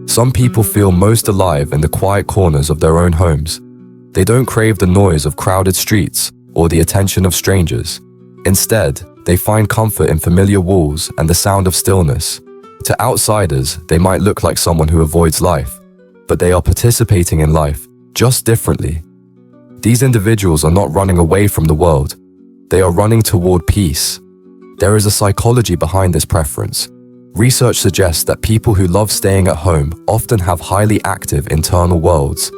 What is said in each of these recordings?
Some people feel most alive in the quiet corners of their own homes. They don't crave the noise of crowded streets or the attention of strangers. Instead, they find comfort in familiar walls and the sound of stillness. To outsiders, they might look like someone who avoids life, but they are participating in life, just differently. These individuals are not running away from the world. They are running toward peace. There is a psychology behind this preference. Research suggests that people who love staying at home often have highly active internal worlds.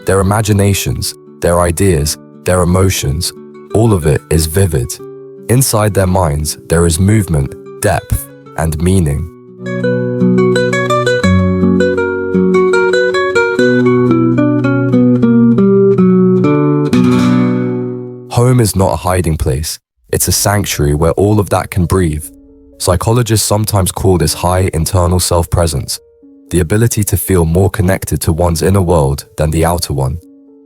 Their imaginations, their ideas, their emotions, all of it is vivid. Inside their minds, there is movement, depth, and meaning. Home is not a hiding place. It's a sanctuary where all of that can breathe. Psychologists sometimes call this high internal self-presence, the ability to feel more connected to one's inner world than the outer one.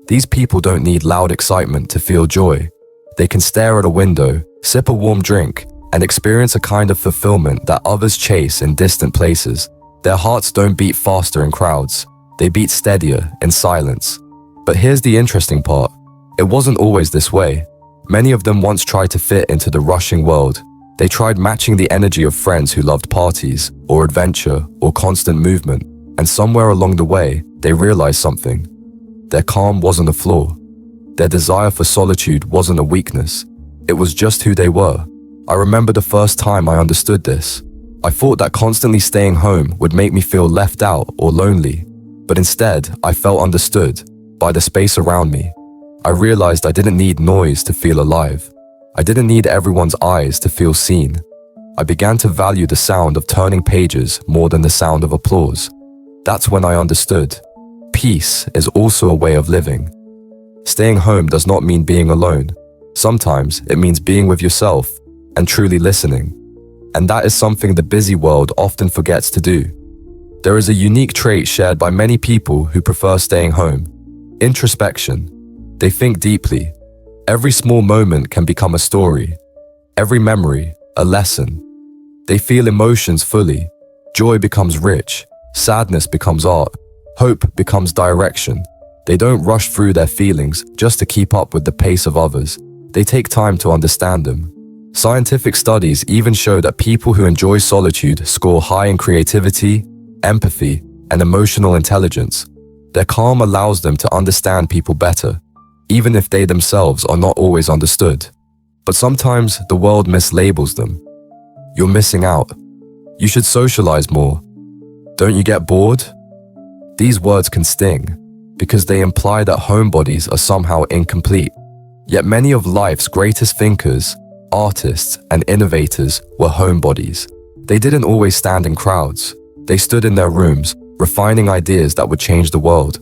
These people don't need loud excitement to feel joy. They can stare at a window, sip a warm drink, and experience a kind of fulfillment that others chase in distant places. Their hearts don't beat faster in crowds. They beat steadier in silence. But here's the interesting part. It wasn't always this way. Many of them once tried to fit into the rushing world. They tried matching the energy of friends who loved parties, or adventure, or constant movement, and somewhere along the way, they realized something. Their calm wasn't a flaw. Their desire for solitude wasn't a weakness. It was just who they were. I remember the first time I understood this. I thought that constantly staying home would make me feel left out or lonely, but instead, I felt understood by the space around me. I realized I didn't need noise to feel alive. I didn't need everyone's eyes to feel seen. I began to value the sound of turning pages more than the sound of applause. That's when I understood. Peace is also a way of living. Staying home does not mean being alone. Sometimes it means being with yourself and truly listening. And that is something the busy world often forgets to do. There is a unique trait shared by many people who prefer staying home: introspection. They think deeply. Every small moment can become a story. Every memory, a lesson. They feel emotions fully. Joy becomes rich. Sadness becomes art. Hope becomes direction. They don't rush through their feelings just to keep up with the pace of others. They take time to understand them. Scientific studies even show that people who enjoy solitude score high in creativity, empathy, and emotional intelligence. Their calm allows them to understand people better, even if they themselves are not always understood. But sometimes the world mislabels them. You're missing out. You should socialize more. Don't you get bored? These words can sting, because they imply that homebodies are somehow incomplete. Yet many of life's greatest thinkers, artists, and innovators were homebodies. They didn't always stand in crowds. They stood in their rooms, refining ideas that would change the world.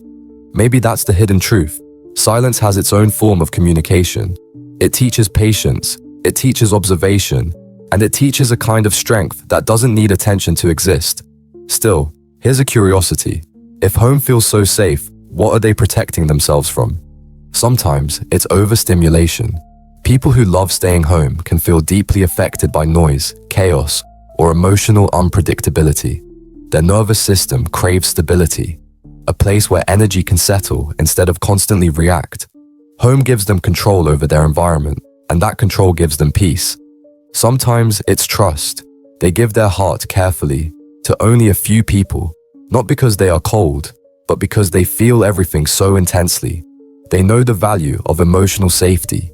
Maybe that's the hidden truth. Silence has its own form of communication. It teaches patience, it teaches observation, and it teaches a kind of strength that doesn't need attention to exist. Still, here's a curiosity. If home feels so safe, what are they protecting themselves from? Sometimes it's overstimulation. People who love staying home can feel deeply affected by noise, chaos, or emotional unpredictability. Their nervous system craves stability, a place where energy can settle instead of constantly react. Home gives them control over their environment, and that control gives them peace. Sometimes it's trust. They give their heart carefully to only a few people, not because they are cold, but because they feel everything so intensely. They know the value of emotional safety.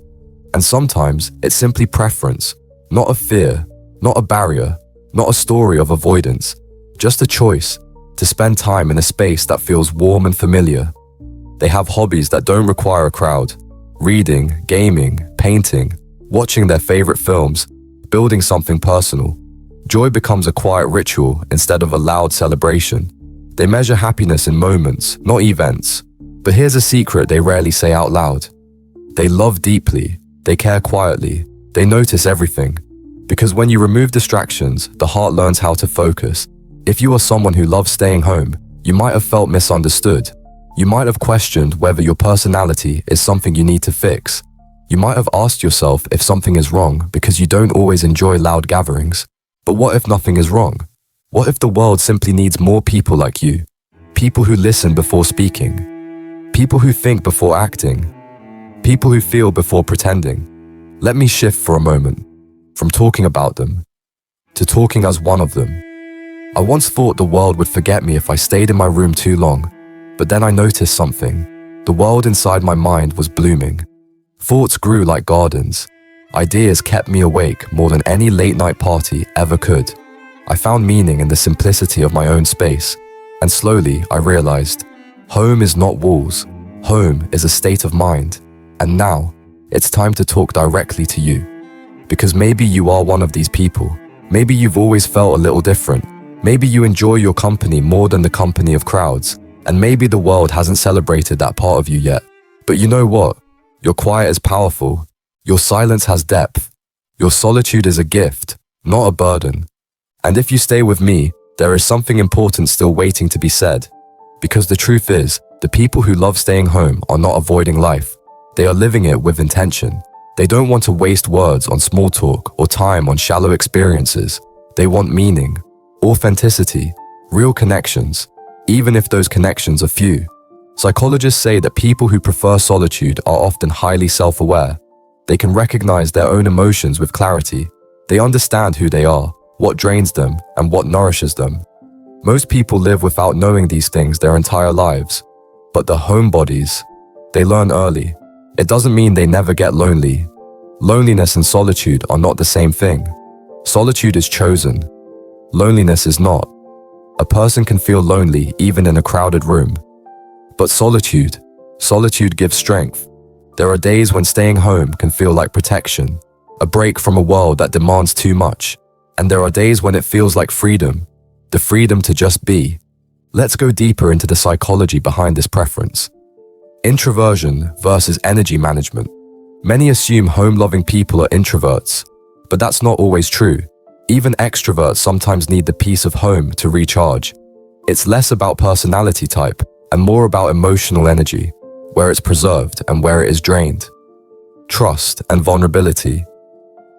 And sometimes it's simply preference, not a fear, not a barrier, not a story of avoidance, just a choice to spend time in a space that feels warm and familiar. They have hobbies that don't require a crowd: reading, gaming, painting, watching their favorite films, building something personal. Joy becomes a quiet ritual instead of a loud celebration. They measure happiness in moments, not events. But here's a secret they rarely say out loud. They love deeply, they care quietly, they notice everything. Because when you remove distractions, the heart learns how to focus. If you are someone who loves staying home, you might have felt misunderstood. You might have questioned whether your personality is something you need to fix. You might have asked yourself if something is wrong because you don't always enjoy loud gatherings. But what if nothing is wrong? What if the world simply needs more people like you? People who listen before speaking. People who think before acting. People who feel before pretending. Let me shift for a moment, from talking about them to talking as one of them. I once thought the world would forget me if I stayed in my room too long, but then I noticed something. The world inside my mind was blooming. Thoughts grew like gardens. Ideas kept me awake more than any late-night party ever could. I found meaning in the simplicity of my own space, and slowly I realized, home is not walls. Home is a state of mind. And now, it's time to talk directly to you. Because maybe you are one of these people. Maybe you've always felt a little different. Maybe you enjoy your company more than the company of crowds. And maybe the world hasn't celebrated that part of you yet. But you know what? Your quiet is powerful. Your silence has depth. Your solitude is a gift, not a burden. And if you stay with me, there is something important still waiting to be said. Because the truth is, the people who love staying home are not avoiding life. They are living it with intention. They don't want to waste words on small talk or time on shallow experiences. They want meaning, authenticity, real connections, even if those connections are few. Psychologists say that people who prefer solitude are often highly self-aware. They can recognize their own emotions with clarity. They understand who they are, what drains them, and what nourishes them. Most people live without knowing these things their entire lives. But the homebodies, they learn early. It doesn't mean they never get lonely. Loneliness and solitude are not the same thing. Solitude is chosen. Loneliness is not. A person can feel lonely even in a crowded room. But solitude gives strength. There are days when staying home can feel like protection, a break from a world that demands too much. And there are days when it feels like freedom, the freedom to just be. Let's go deeper into the psychology behind this preference. Introversion versus energy management. Many assume home-loving people are introverts, but that's not always true. Even extroverts sometimes need the peace of home to recharge. It's less about personality type and more about emotional energy, where it's preserved and where it is drained. Trust and vulnerability.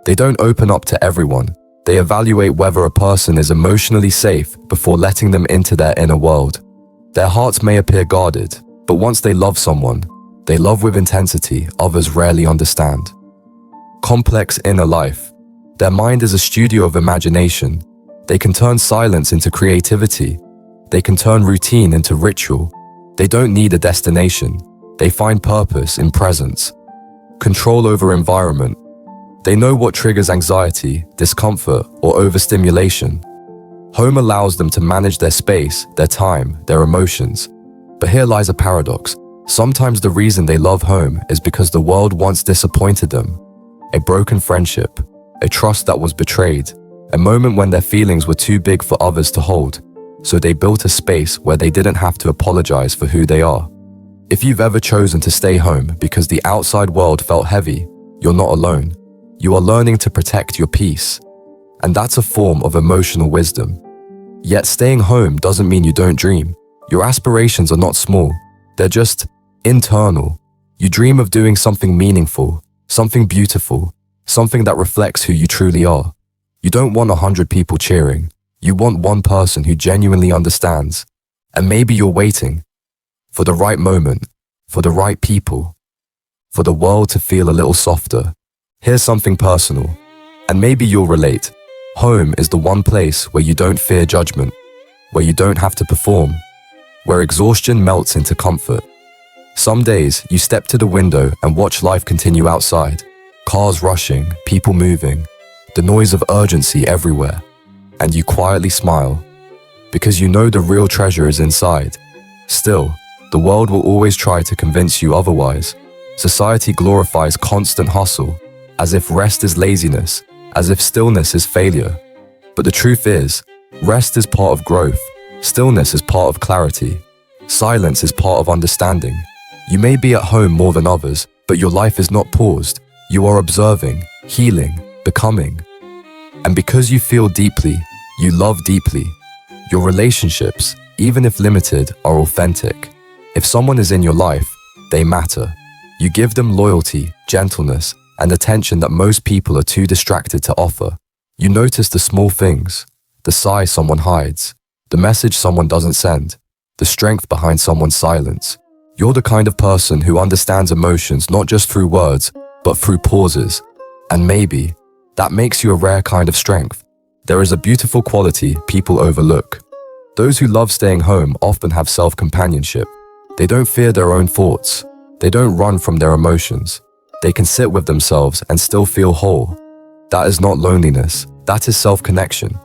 They don't open up to everyone. They evaluate whether a person is emotionally safe before letting them into their inner world. Their hearts may appear guarded, but once they love someone, they love with intensity others rarely understand. Complex inner life. Their mind is a studio of imagination. They can turn silence into creativity. They can turn routine into ritual. They don't need a destination. They find purpose in presence. Control over environment. They know what triggers anxiety, discomfort, or overstimulation. Home allows them to manage their space, their time, their emotions. But here lies a paradox. Sometimes the reason they love home is because the world once disappointed them. A broken friendship, a trust that was betrayed, a moment when their feelings were too big for others to hold. So they built a space where they didn't have to apologize for who they are. If you've ever chosen to stay home because the outside world felt heavy, you're not alone. You are learning to protect your peace. And that's a form of emotional wisdom. Yet staying home doesn't mean you don't dream. Your aspirations are not small. They're just internal. You dream of doing something meaningful, something beautiful, something that reflects who you truly are. You don't want 100 people cheering. You want one person who genuinely understands. And maybe you're waiting for the right moment, for the right people, for the world to feel a little softer. Here's something personal, and maybe you'll relate. Home is the one place where you don't fear judgment, where you don't have to perform, where exhaustion melts into comfort. Some days, you step to the window and watch life continue outside. Cars rushing, people moving, the noise of urgency everywhere. And you quietly smile, because you know the real treasure is inside. Still, the world will always try to convince you otherwise. Society glorifies constant hustle, as if rest is laziness, as if stillness is failure. But the truth is, rest is part of growth, stillness is part of clarity, silence is part of understanding. You may be at home more than others, but your life is not paused. You are observing, healing, becoming. And because you feel deeply, you love deeply. Your relationships, even if limited, are authentic. If someone is in your life, they matter. You give them loyalty, gentleness, and attention that most people are too distracted to offer. You notice the small things, the sigh someone hides, the message someone doesn't send, the strength behind someone's silence. You're the kind of person who understands emotions not just through words, but through pauses. And maybe that makes you a rare kind of strength. There is a beautiful quality people overlook. Those who love staying home often have self-companionship. They don't fear their own thoughts. They don't run from their emotions. They can sit with themselves and still feel whole. That is not loneliness. That is self-connection.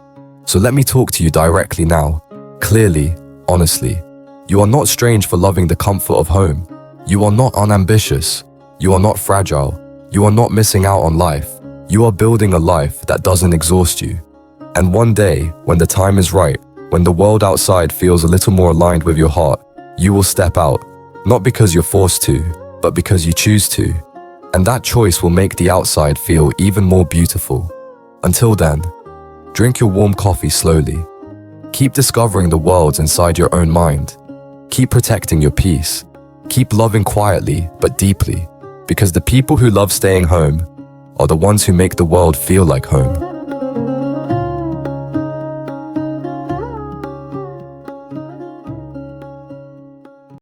So let me talk to you directly now, clearly, honestly. You are not strange for loving the comfort of home. You are not unambitious. You are not fragile. You are not missing out on life. You are building a life that doesn't exhaust you. And one day, when the time is right, when the world outside feels a little more aligned with your heart, you will step out, not because you're forced to, but because you choose to. And that choice will make the outside feel even more beautiful. Until then, drink your warm coffee slowly. Keep discovering the worlds inside your own mind. Keep protecting your peace. Keep loving quietly but deeply, because the people who love staying home are the ones who make the world feel like home.